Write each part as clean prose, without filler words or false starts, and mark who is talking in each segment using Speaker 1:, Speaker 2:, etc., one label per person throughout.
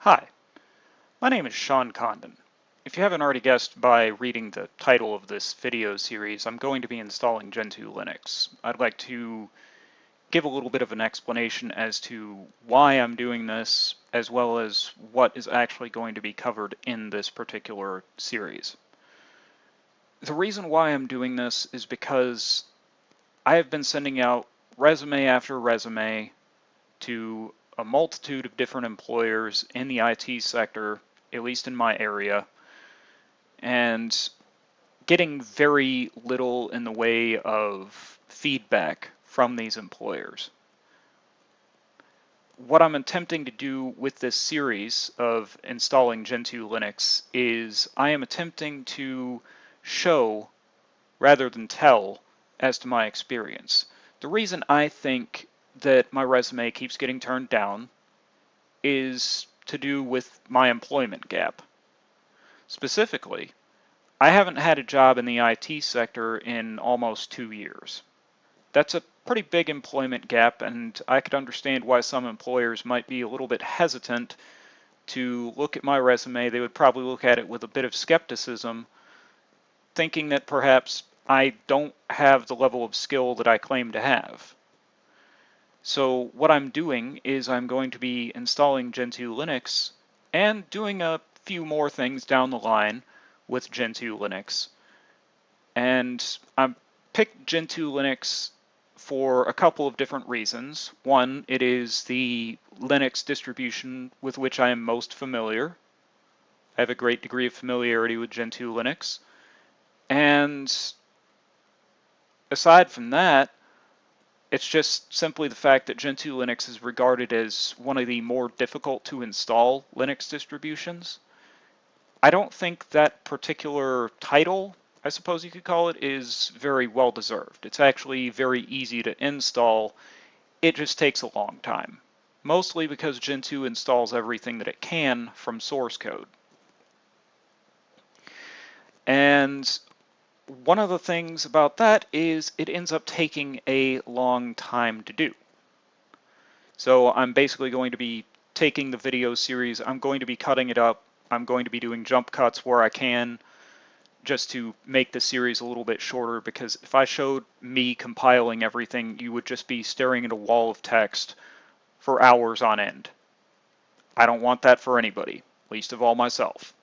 Speaker 1: Hi, my name is Sean Condon. If you haven't already guessed by reading the title of this video series, I'm going to be installing Gentoo Linux. I'd like to give a little bit of an explanation as to why I'm doing this, as well as what is actually going to be covered in this particular series. The reason why I'm doing this is because I have been sending out resume after resume to a multitude of different employers in the IT sector, at least in my area, and getting very little in the way of feedback from these employers. What I'm attempting to do with this series of installing Gentoo Linux is I am attempting to show rather than tell as to my experience. The reason I think that my resume keeps getting turned down is to do with my employment gap. Specifically, I haven't had a job in the IT sector in almost 2 years. That's a pretty big employment gap, and I could understand why some employers might be a little bit hesitant to look at my resume. They would probably look at it with a bit of skepticism, thinking that perhaps I don't have the level of skill that I claim to have. So what I'm doing is I'm going to be installing Gentoo Linux and doing a few more things down the line with Gentoo Linux. And I picked Gentoo Linux for a couple of different reasons. One, it is the Linux distribution with which I am most familiar. I have a great degree of familiarity with Gentoo Linux. And aside from that, it's just simply the fact that Gentoo Linux is regarded as one of the more difficult to install Linux distributions. I don't think that particular title, I suppose you could call it, is very well deserved. It's actually very easy to install. It just takes a long time, mostly because Gentoo installs everything that it can from source code. And one of the things about that is it ends up taking a long time to do. So I'm basically going to be taking the video series, I'm going to be cutting it up, I'm going to be doing jump cuts where I can, just to make the series a little bit shorter, because if I showed me compiling everything, you would just be staring at a wall of text for hours on end. I don't want that for anybody, least of all myself.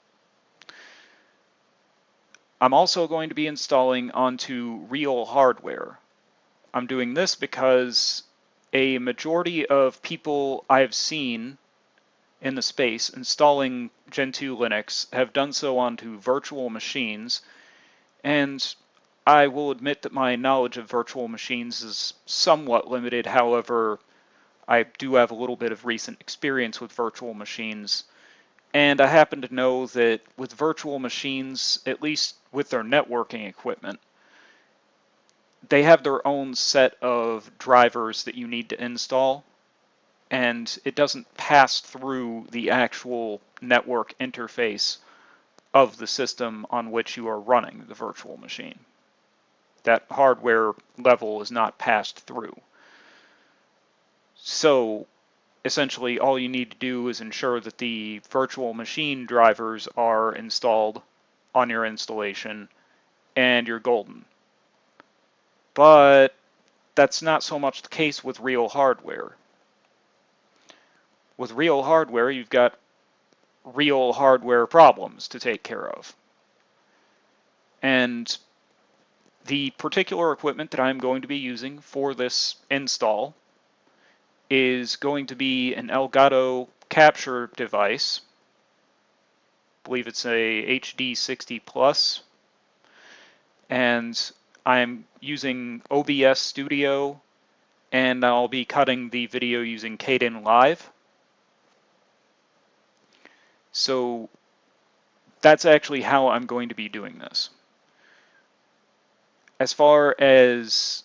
Speaker 1: I'm also going to be installing onto real hardware. I'm doing this because a majority of people I've seen in the space installing Gentoo Linux have done so onto virtual machines, and I will admit that my knowledge of virtual machines is somewhat limited. However, I do have a little bit of recent experience with virtual machines, and I happen to know that with virtual machines, at least with their networking equipment, they have their own set of drivers that you need to install, and it doesn't pass through the actual network interface of the system on which you are running the virtual machine. That hardware level is not passed through. So essentially all you need to do is ensure that the virtual machine drivers are installed on your installation and you're golden. But that's not so much the case with real hardware. With real hardware, you've got real hardware problems to take care of. And the particular equipment that I'm going to be using for this install is going to be an Elgato capture device. I believe it's a HD60 Plus. And I'm using OBS Studio, and I'll be cutting the video using Kdenlive. So that's actually how I'm going to be doing this. As far as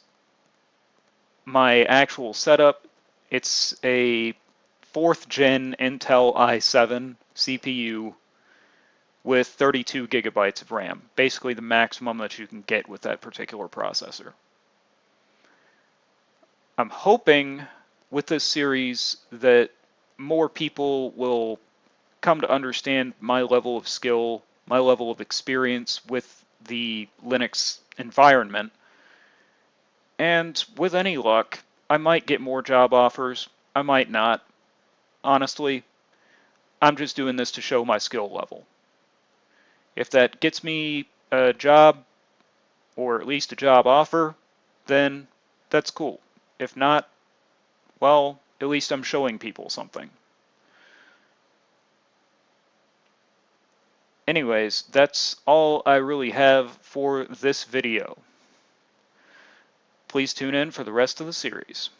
Speaker 1: my actual setup, it's a 4th gen Intel i7 CPU with 32 gigabytes of RAM, basically the maximum that you can get with that particular processor. I'm hoping with this series that more people will come to understand my level of skill, my level of experience with the Linux environment. And with any luck, I might get more job offers. I might not. Honestly, I'm just doing this to show my skill level. If that gets me a job, or at least a job offer, then that's cool. If not, well, at least I'm showing people something. Anyways, that's all I really have for this video. Please tune in for the rest of the series.